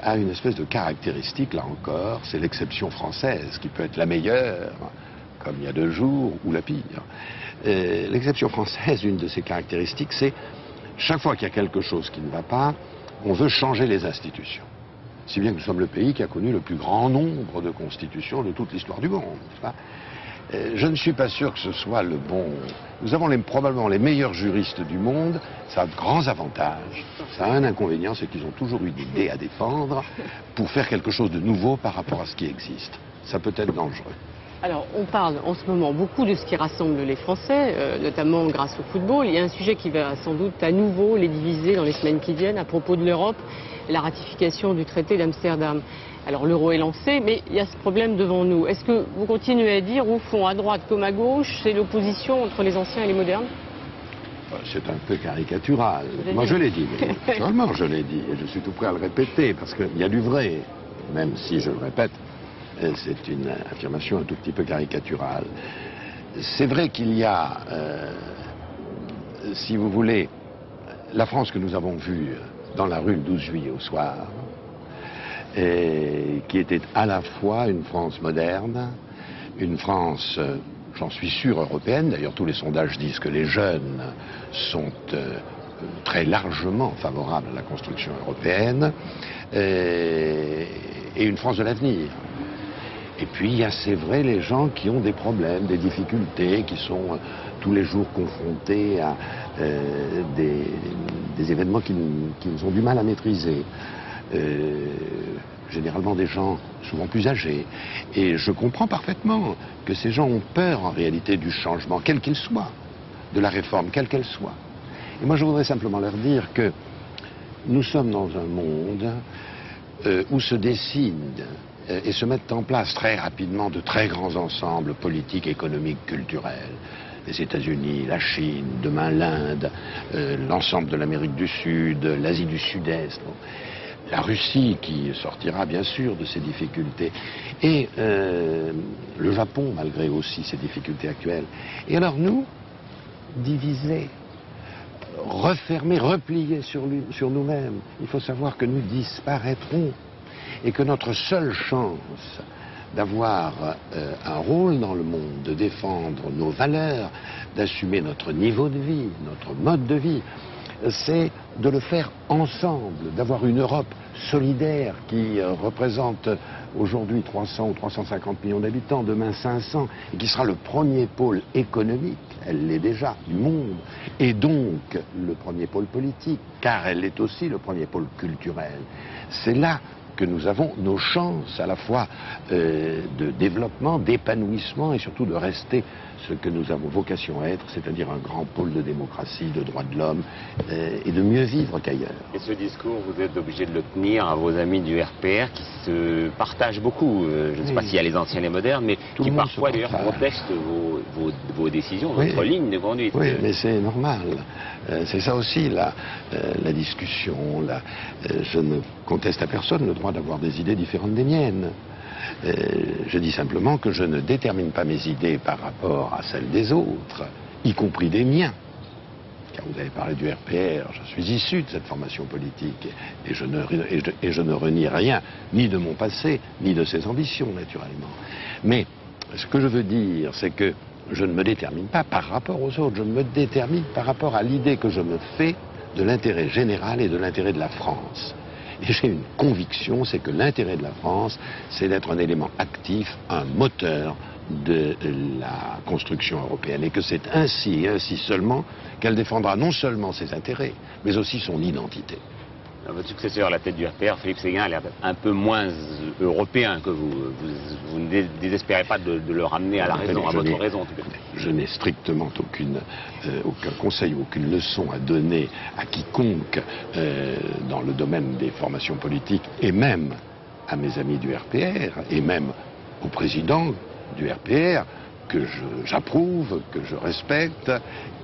a une espèce de caractéristique, là encore, c'est l'exception française, qui peut être la meilleure, comme il y a 2 jours, ou la pire. L'exception française, une de ses caractéristiques, c'est chaque fois qu'il y a quelque chose qui ne va pas, on veut changer les institutions. Si bien que nous sommes le pays qui a connu le plus grand nombre de constitutions de toute l'histoire du monde. Je ne suis pas sûr que ce soit le bon... Nous avons probablement les meilleurs juristes du monde, ça a de grands avantages. Ça a un inconvénient, c'est qu'ils ont toujours eu des idées à défendre pour faire quelque chose de nouveau par rapport à ce qui existe. Ça peut être dangereux. Alors, on parle en ce moment beaucoup de ce qui rassemble les Français, notamment grâce au football. Il y a un sujet qui va sans doute à nouveau les diviser dans les semaines qui viennent à propos de l'Europe, la ratification du traité d'Amsterdam. Alors l'euro est lancé, mais il y a ce problème devant nous. Est-ce que vous continuez à dire, au fond, à droite comme à gauche, c'est l'opposition entre les anciens et les modernes? C'est un peu caricatural. Moi je l'ai dit, naturellement je l'ai dit, et je suis tout prêt à le répéter, parce qu'il y a du vrai, même si je le répète, c'est une affirmation un tout petit peu caricaturale. C'est vrai qu'il y a, si vous voulez, la France que nous avons vue dans la rue le 12 juillet au soir, et qui était à la fois une France moderne, une France, j'en suis sûr, européenne. D'ailleurs, tous les sondages disent que les jeunes sont très largement favorables à la construction européenne, et une France de l'avenir. Et puis, il y a, c'est vrai, les gens qui ont des problèmes, des difficultés, qui sont tous les jours confrontés à des événements qu'ils ont du mal à maîtriser. Généralement des gens souvent plus âgés. Et je comprends parfaitement que ces gens ont peur en réalité du changement, quel qu'il soit, de la réforme, quelle qu'elle soit. Et moi je voudrais simplement leur dire que nous sommes dans un monde où se dessinent et se mettent en place très rapidement de très grands ensembles politiques, économiques, culturels. Les États-Unis, la Chine, demain l'Inde, l'ensemble de l'Amérique du Sud, l'Asie du Sud-Est. Bon. La Russie qui sortira bien sûr de ses difficultés, et le Japon malgré aussi ses difficultés actuelles. Et alors nous, divisés, refermés, repliés sur nous-mêmes, il faut savoir que nous disparaîtrons et que notre seule chance d'avoir un rôle dans le monde, de défendre nos valeurs, d'assumer notre niveau de vie, notre mode de vie. C'est de le faire ensemble, d'avoir une Europe solidaire qui représente aujourd'hui 300 ou 350 millions d'habitants, demain 500, et qui sera le premier pôle économique, elle l'est déjà, du monde, et donc le premier pôle politique, car elle est aussi le premier pôle culturel. C'est là que nous avons nos chances à la fois de développement, d'épanouissement et surtout de rester ce que nous avons vocation à être, c'est-à-dire un grand pôle de démocratie, de droits de l'homme et de mieux vivre qu'ailleurs. Et ce discours, vous êtes obligé de le tenir à vos amis du RPR qui se partagent beaucoup. Je ne sais pas s'il y a les anciens et les modernes, mais qui parfois d'ailleurs contestent vos décisions, votre ligne de conduite. Oui, mais c'est normal. C'est ça aussi la discussion. Je ne conteste à personne le droit d'avoir des idées différentes des miennes. Je dis simplement que je ne détermine pas mes idées par rapport à celles des autres, y compris des miens. Car vous avez parlé du RPR, je suis issu de cette formation politique et je ne renie rien, ni de mon passé, ni de ses ambitions, naturellement. Mais ce que je veux dire, c'est que je ne me détermine pas par rapport aux autres, je me détermine par rapport à l'idée que je me fais de l'intérêt général et de l'intérêt de la France. Et j'ai une conviction, c'est que l'intérêt de la France, c'est d'être un élément actif, un moteur de la construction européenne. Et que c'est ainsi et ainsi seulement qu'elle défendra non seulement ses intérêts, mais aussi son identité. Votre successeur à la tête du RPR, Philippe Séguin, a l'air un peu moins européen que vous. Vous ne désespérez pas de le ramener à la raison, à votre raison en tout cas. Je n'ai strictement aucun conseil, aucune leçon à donner à quiconque dans le domaine des formations politiques, et même à mes amis du RPR, et même au président du RPR, que j'approuve, que je respecte,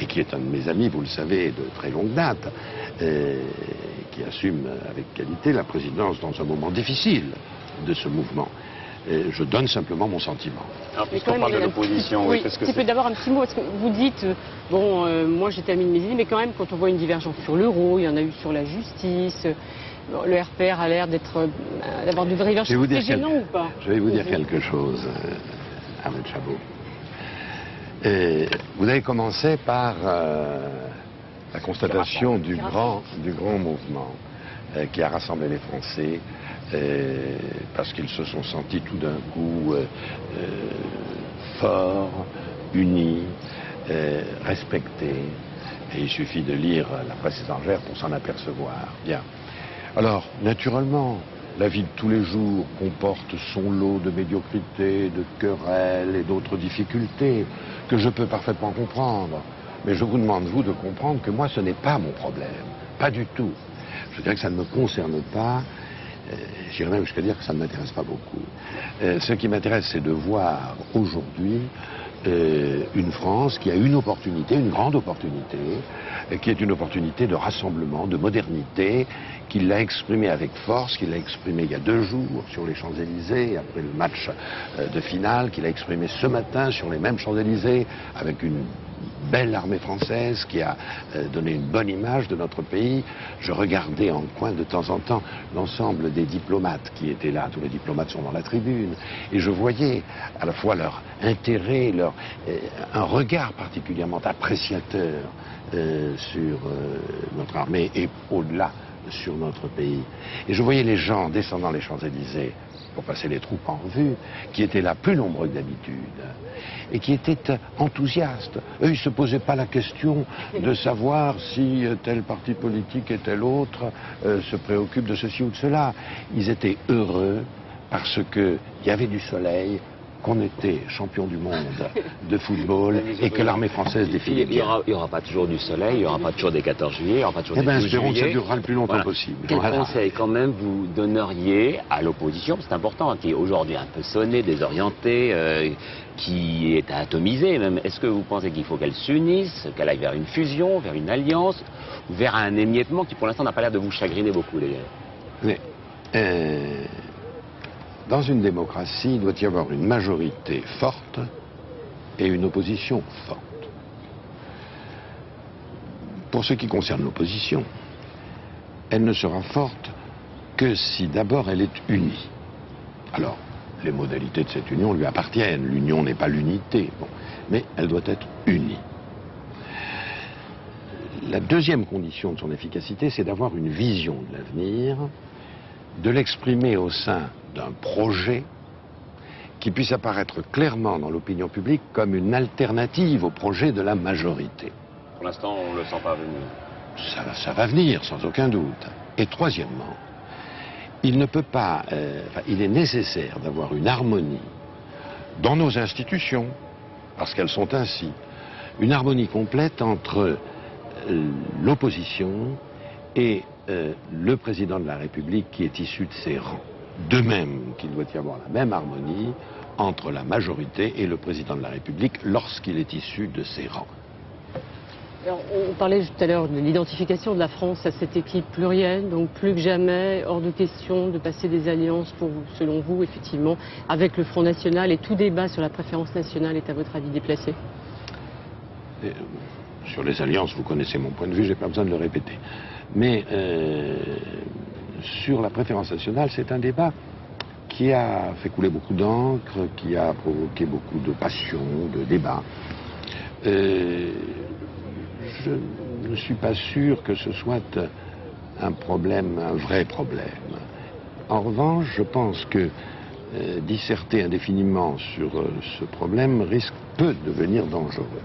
et qui est un de mes amis, vous le savez, de très longue date, qui assume avec qualité la présidence dans un moment difficile de ce mouvement. Je donne simplement mon sentiment. Alors, puisqu'on parle de l'opposition, oui, d'abord un petit mot, parce que vous dites, moi je termine mes idées, mais quand même, quand on voit une divergence sur l'euro, il y en a eu sur la justice, le RPR a l'air d'avoir de vraies divergences. C'est gênant ou pas? Je vais vous dire quelque chose, Ahmed Chabot. Vous avez commencé par la constatation du grand mouvement qui a rassemblé les Français parce qu'ils se sont sentis tout d'un coup forts, unis, respectés. Et il suffit de lire la presse étrangère pour s'en apercevoir. Bien. Alors, naturellement, la vie de tous les jours comporte son lot de médiocrité, de querelles et d'autres difficultés que je peux parfaitement comprendre. Mais je vous demande, vous, de comprendre que moi, ce n'est pas mon problème. Pas du tout. Je dirais que ça ne me concerne pas. J'irais même jusqu'à dire que ça ne m'intéresse pas beaucoup. Ce qui m'intéresse, c'est de voir aujourd'hui une France qui a une opportunité, une grande opportunité, qui est une opportunité de rassemblement, de modernité, qu'il l'a exprimée avec force, qu'il l'a exprimée il y a 2 jours sur les Champs-Élysées, après le match de finale, qu'il a exprimé ce matin sur les mêmes Champs-Élysées, avec une belle armée française qui a donné une bonne image de notre pays. Je regardais en coin de temps en temps l'ensemble des diplomates qui étaient là, tous les diplomates sont dans la tribune, et je voyais à la fois leur intérêt, un regard particulièrement appréciateur sur notre armée et au-delà sur notre pays. Et je voyais les gens descendant les Champs-Élysées pour passer les troupes en revue, qui étaient là plus nombreux que d'habitude, et qui étaient enthousiastes. Eux, ils ne se posaient pas la question de savoir si tel parti politique et tel autre se préoccupe de ceci ou de cela. Ils étaient heureux parce qu'il y avait du soleil, qu'on était champion du monde de football et que l'armée française défilait bien. Il n'y aura pas toujours du soleil, il n'y aura pas toujours des 14 juillet, il n'y aura pas toujours des 12 juillet. Espérons que ça durera le plus longtemps possible. Quel conseil quand même vous donneriez à l'opposition, c'est important, qui est aujourd'hui un peu sonnée, désorientée, qui est atomisée même. Est-ce que vous pensez qu'il faut qu'elle s'unisse, qu'elle aille vers une fusion, vers une alliance, ou vers un émiettement qui pour l'instant n'a pas l'air de vous chagriner beaucoup d'ailleurs? Mais, dans une démocratie, il doit y avoir une majorité forte et une opposition forte. Pour ce qui concerne l'opposition, elle ne sera forte que si d'abord elle est unie. Alors, les modalités de cette union lui appartiennent. L'union n'est pas l'unité, bon, mais elle doit être unie. La deuxième condition de son efficacité, c'est d'avoir une vision de l'avenir, de l'exprimer au sein d'un projet qui puisse apparaître clairement dans l'opinion publique comme une alternative au projet de la majorité. Pour l'instant, on ne le sent pas venir. Ça va venir, sans aucun doute. Et troisièmement, il ne peut pas, il est nécessaire d'avoir une harmonie dans nos institutions, parce qu'elles sont ainsi, une harmonie complète entre l'opposition et le président de la République qui est issu de ses rangs. De même qu'il doit y avoir la même harmonie entre la majorité et le président de la République lorsqu'il est issu de ses rangs. Alors, on parlait tout à l'heure de l'identification de la France à cette équipe plurielle, donc plus que jamais, hors de question de passer des alliances pour vous, selon vous, effectivement, avec le Front National, et tout débat sur la préférence nationale est à votre avis déplacé? Sur les alliances, vous connaissez mon point de vue, je n'ai pas besoin de le répéter. Mais sur la préférence nationale, c'est un débat qui a fait couler beaucoup d'encre, qui a provoqué beaucoup de passion, de débats. Je ne suis pas sûr que ce soit un problème, un vrai problème. En revanche, je pense que disserter indéfiniment sur ce problème peut devenir dangereux.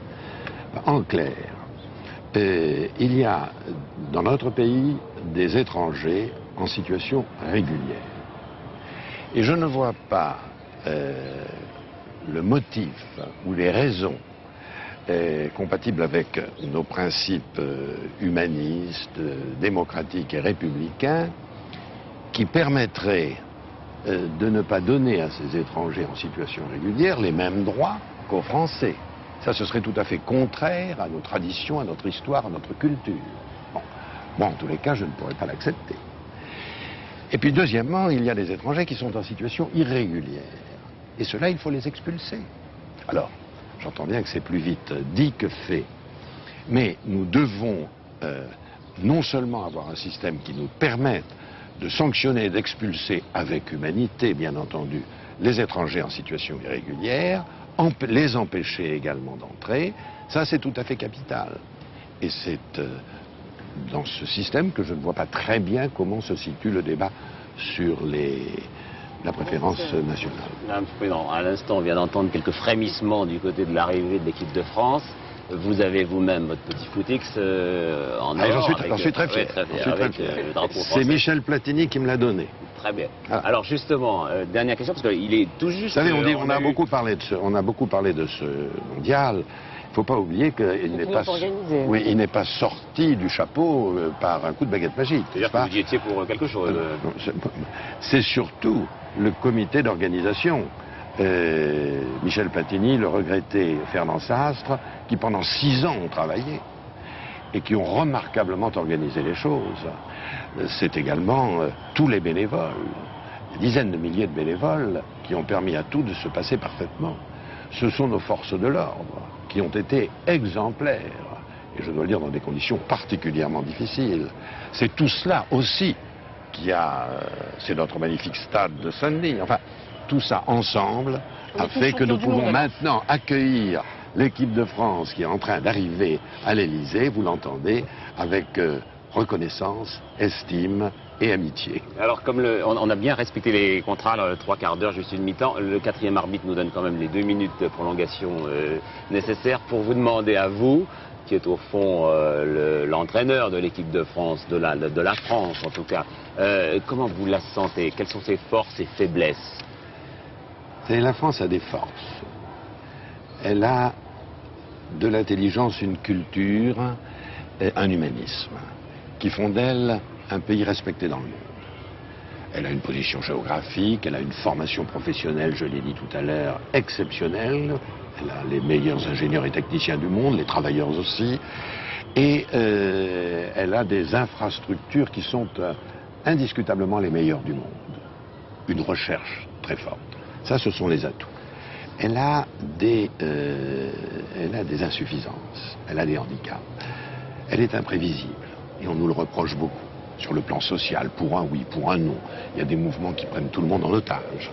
En clair, il y a dans notre pays des étrangers en situation régulière. Et je ne vois pas le motif ou les raisons compatibles avec nos principes humanistes, démocratiques et républicains qui permettraient de ne pas donner à ces étrangers en situation régulière les mêmes droits qu'aux Français. Ça, ce serait tout à fait contraire à nos traditions, à notre histoire, à notre culture. Bon, en tous les cas, je ne pourrais pas l'accepter. Et puis, deuxièmement, il y a des étrangers qui sont en situation irrégulière. Et ceux-là, il faut les expulser. Alors, j'entends bien que c'est plus vite dit que fait. Mais nous devons non seulement avoir un système qui nous permette de sanctionner et d'expulser avec humanité, bien entendu, les étrangers en situation irrégulière, les empêcher également d'entrer, ça c'est tout à fait capital. Et c'est dans ce système que je ne vois pas très bien comment se situe le débat sur la préférence nationale. Madame le Président, à l'instant, on vient d'entendre quelques frémissements du côté de l'arrivée de l'équipe de France. Vous avez vous-même votre petit footix en or. J'en suis très fier. C'est Michel Platini qui me l'a donné. Très bien. Ah. Alors justement, dernière question, parce qu'il est tout juste... Vous savez, on a beaucoup parlé de ce mondial. Il ne faut pas oublier qu'il n'est pas sorti du chapeau par un coup de baguette magique. C'est-à-dire que vous y étiez pour quelque chose. C'est surtout le comité d'organisation. Michel Platini, le regretté Fernand Sastre, qui pendant 6 ans ont travaillé et qui ont remarquablement organisé les choses. C'est également tous les bénévoles, des dizaines de milliers de bénévoles qui ont permis à tout de se passer parfaitement. Ce sont nos forces de l'ordre qui ont été exemplaires, et je dois le dire dans des conditions particulièrement difficiles. C'est tout cela aussi qui a... c'est notre magnifique stade de Saint-Denis. Enfin, tout ça ensemble a fait que nous pouvons maintenant accueillir l'équipe de France qui est en train d'arriver à l'Élysée, vous l'entendez, avec reconnaissance, estime et amitié. Alors comme on a bien respecté les contrats, alors, le 3/4 d'heure, juste une mi-temps, le 4e arbitre nous donne quand même les 2 minutes de prolongation nécessaires pour vous demander à vous, qui est au fond l'entraîneur de l'équipe de France, de la France en tout cas, comment vous la sentez? Quelles sont ses forces et faiblesses? La France a des forces. Elle a de l'intelligence, une culture, un humanisme, qui font d'elle un pays respecté dans le monde. Elle a une position géographique, elle a une formation professionnelle, je l'ai dit tout à l'heure, exceptionnelle. Elle a les meilleurs ingénieurs et techniciens du monde, les travailleurs aussi. Et elle a des infrastructures qui sont indiscutablement les meilleures du monde. Une recherche très forte. Ça, ce sont les atouts. Elle a des insuffisances, elle a des handicaps. Elle est imprévisible, et on nous le reproche beaucoup. sur le plan social, pour un oui, pour un non. Il y a des mouvements qui prennent tout le monde en otage.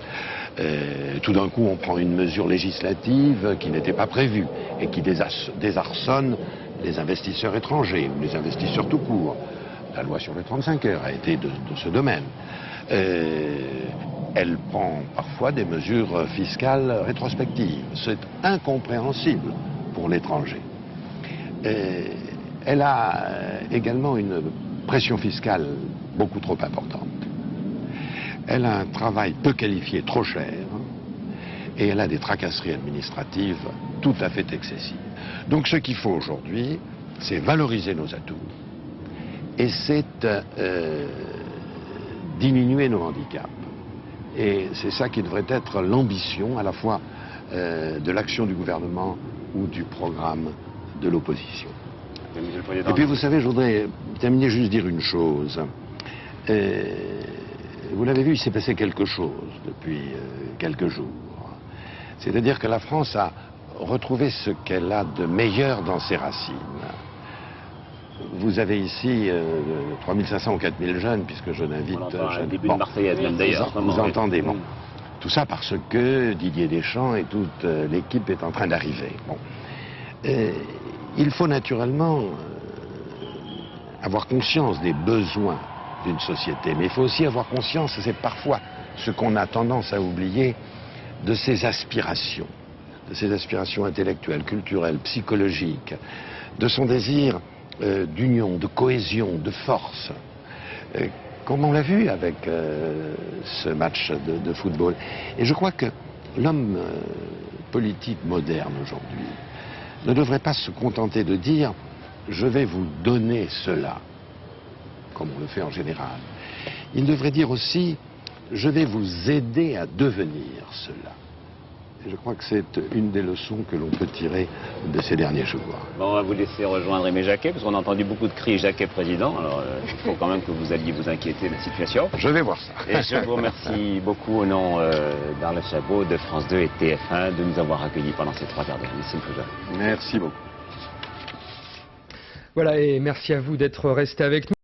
Tout d'un coup, on prend une mesure législative qui n'était pas prévue et qui désarçonne les investisseurs étrangers ou les investisseurs tout court. La loi sur les 35 heures a été de ce domaine. Elle prend parfois des mesures fiscales rétrospectives. C'est incompréhensible pour l'étranger. Elle a également une pression fiscale beaucoup trop importante. Elle a un travail peu qualifié, trop cher, et elle a des tracasseries administratives tout à fait excessives. Donc ce qu'il faut aujourd'hui, c'est valoriser nos atouts, et c'est diminuer nos handicaps. Et c'est ça qui devrait être l'ambition à la fois de l'action du gouvernement ou du programme de l'opposition. Et puis vous savez, je voudrais terminer juste dire une chose. Vous l'avez vu, il s'est passé quelque chose depuis quelques jours. C'est-à-dire que la France a retrouvé ce qu'elle a de meilleur dans ses racines. Vous avez ici 3500 ou 4000 jeunes, puisque je n'invite... Un début de Marseillaise, même d'ailleurs. Vous entendez, bon. Tout ça parce que Didier Deschamps et toute l'équipe est en train d'arriver. Bon. Il faut naturellement avoir conscience des besoins d'une société, mais il faut aussi avoir conscience, et c'est parfois ce qu'on a tendance à oublier, de ses aspirations intellectuelles, culturelles, psychologiques, de son désir d'union, de cohésion, de force, comme on l'a vu avec ce match de football. Et je crois que l'homme politique moderne aujourd'hui ne devrait pas se contenter de dire « je vais vous donner cela », comme on le fait en général. Il devrait dire aussi « je vais vous aider à devenir cela ». Et je crois que c'est une des leçons que l'on peut tirer de ces derniers jours. Bon, on va vous laisser rejoindre Aimé Jacquet, parce qu'on a entendu beaucoup de cris « Jacquet président ». Alors, il faut quand même que vous alliez vous inquiéter de la situation. Je vais voir ça. Et je vous remercie beaucoup au nom d'Arlette Chabot, de France 2 et TF1 de nous avoir accueillis pendant ces 3 quarts d'heure. Merci beaucoup. Voilà, et merci à vous d'être restés avec nous.